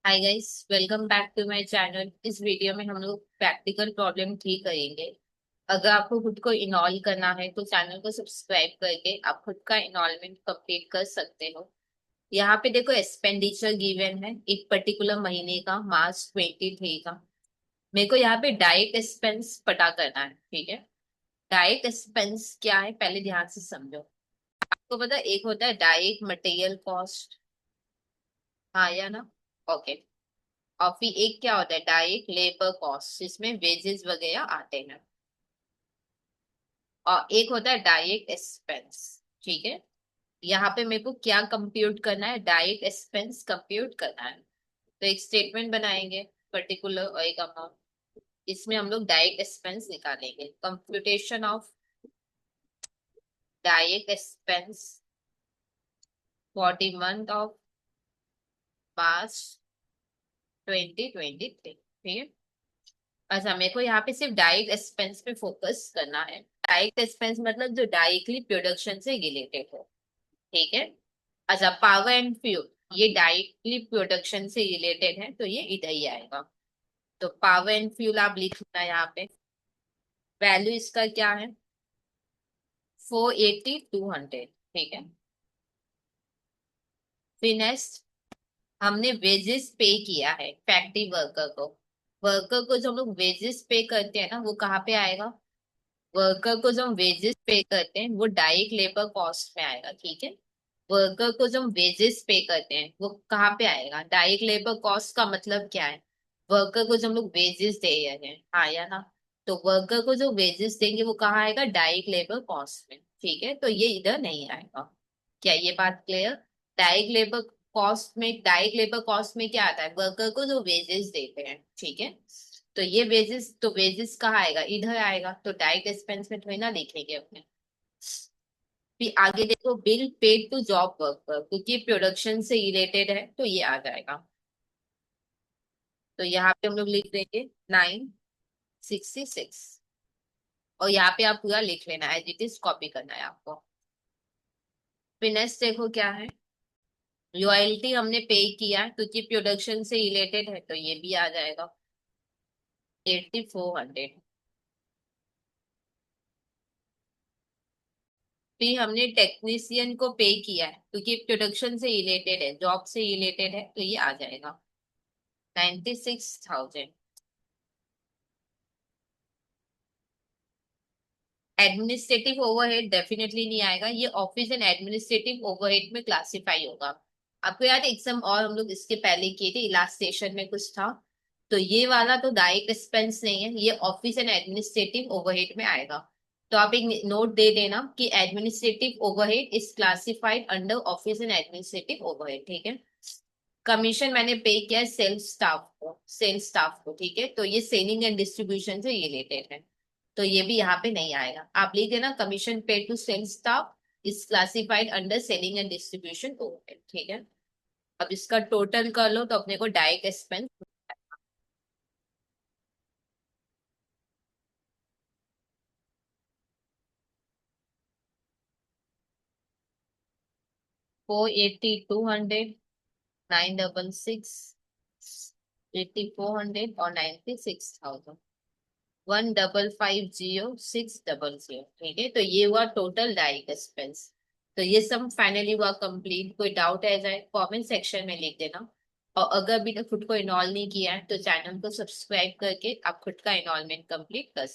Hi guys, welcome back to my channel. इस video में हम लोग प्रैक्टिकल प्रॉब्लम ठीक करेंगे। अगर आपको खुद को इनॉल करना है तो चैनल को सब्सक्राइब करके आप खुद का इनॉलमेंट कंप्लीट कर सकते हो। यहाँ पे देखो, एक्सपेंडिचर गिवन है एक पर्टिकुलर महीने का, मार्च 23 का। मेरे को यहाँ पे डायरेक्ट एक्सपेंस पता करना है, ठीक है। डायरेक्ट एक्सपेंस क्या है पहले ध्यान से समझो। आपको पता है, एक होता है डायरेक्ट मटेरियल कॉस्ट, हाँ या ना? ओके। और फिर एक क्या होता है डायरेक्ट लेबर कॉस्ट, जिसमें वेजेस वगैरह आते हैं। और एक होता है डायरेक्ट एक्सपेंस, ठीक है। यहाँ पे मेरे को क्या कंप्यूट करना है, डायरेक्ट एक्सपेंस कंप्यूट करना है। तो एक स्टेटमेंट बनाएंगे, पर्टिकुलर और एक अमाउंट। इसमें हम लोग डायरेक्ट एक्सपेंस निकालेंगे। Computation of direct expense for the month of March 2023, ठीक है। अच्छा, मेरे को यहाँ पे सिर्फ डायरेक्ट एक्सपेंस पे फोकस करना है। डायरेक्ट एक्सपेंस मतलब जो डायरेक्टली प्रोडक्शन से रिलेटेड हो, ठीक है। अच्छा, पावर एंड फ्यूल, ये डायरेक्टली प्रोडक्शन से रिलेटेड है तो ये इधर ही आएगा। तो पावर एंड फ्यूल आप लिखना यहाँ पे। वैल्यू इसका क्या है, 480 200, ठीक है। फिर नेक्स्ट, हमने वेजेस पे किया है फैक्ट्री वर्कर को। वर्कर को जो हम लोग वेजेस पे करते हैं ना, वो कहाँ पे आएगा? वर्कर को जो हम वेजेस पे करते हैं वो डायरेक्ट लेबर कॉस्ट में आएगा, ठीक है। वर्कर को जो हम वेजेस पे करते हैं वो कहाँ पे आएगा? डायरेक्ट लेबर कॉस्ट का मतलब क्या है? वर्कर को जो हम लोग वेजेस दे रहे हैं, हाँ या ना? तो वर्कर को जो वेजेस देंगे वो कहाँ आएगा? डायरेक्ट लेबर कॉस्ट में, ठीक है। तो ये इधर नहीं आएगा। क्या ये बात क्लियर? डायरेक्ट लेबर कॉस्ट में, डायरेक्ट लेबर कॉस्ट में क्या आता है? वर्कर को जो वेजेस देते हैं, ठीक है। तो ये वेजेस, तो वेजेस कहाँ आएगा? इधर आएगा। तो डायरेक्ट एक्सपेंस में थोड़ी ना लिखेंगे अपने। फिर आगे देखो, bill paid to job worker, क्योंकि प्रोडक्शन से रिलेटेड है तो ये आ जाएगा। तो यहाँ पे हम लोग लिख देंगे 966। और यहाँ पे आप पूरा लिख लेना, एज इट इज कॉपी करना है आपको। फिर नेक्स्ट देखो क्या है, रॉयल्टी हमने पे किया है क्योंकि प्रोडक्शन से रिलेटेड है तो ये भी आ जाएगा 8400। फिर हमने टेक्नीशियन को पे किया है क्योंकि प्रोडक्शन से रिलेटेड है, जॉब से रिलेटेड है तो ये आ जाएगा 96,000। एडमिनिस्ट्रेटिव ओवरहेड डेफिनेटली नहीं आएगा, ये ऑफिस एंड एडमिनिस्ट्रेटिव ओवरहेड में क्लासिफाई होगा। आपको याद है एग्जाम और हम लोग इसके पहले किए थे, इलास्टेशन में कुछ था। तो ये वाला तो डायरेक्ट एक्सपेंस नहीं है, ये ऑफिस एंड एडमिनिस्ट्रेटिव ओवरहेड में आएगा। तो आप एक नोट दे देना कि administrative overhead is classified under office and administrative overhead, ठीक है। कमीशन मैंने पे किया है सेल्स स्टाफ को, ठीक है। तो ये सेलिंग एंड डिस्ट्रीब्यूशन से रिलेटेड है तो ये भी यहाँ पे नहीं आएगा। आप लिख देना commission paid to sales staff is classified under selling and distribution overhead, ठीक है। अब इसका टोटल कर लो तो अपने को डायरेक्ट एक्सपेंस 480 200, 966 8400 और 96,000, 1550600, ठीक है। तो ये हुआ टोटल डायरेक्ट एक्सपेंस। तो ये सब फाइनली हुआ कंप्लीट। कोई डाउट है जाए कमेंट सेक्शन में लिख देना। और अगर अभी तक खुद को इनॉल नहीं किया है तो चैनल को सब्सक्राइब करके आप खुद का इनॉलमेंट कंप्लीट कर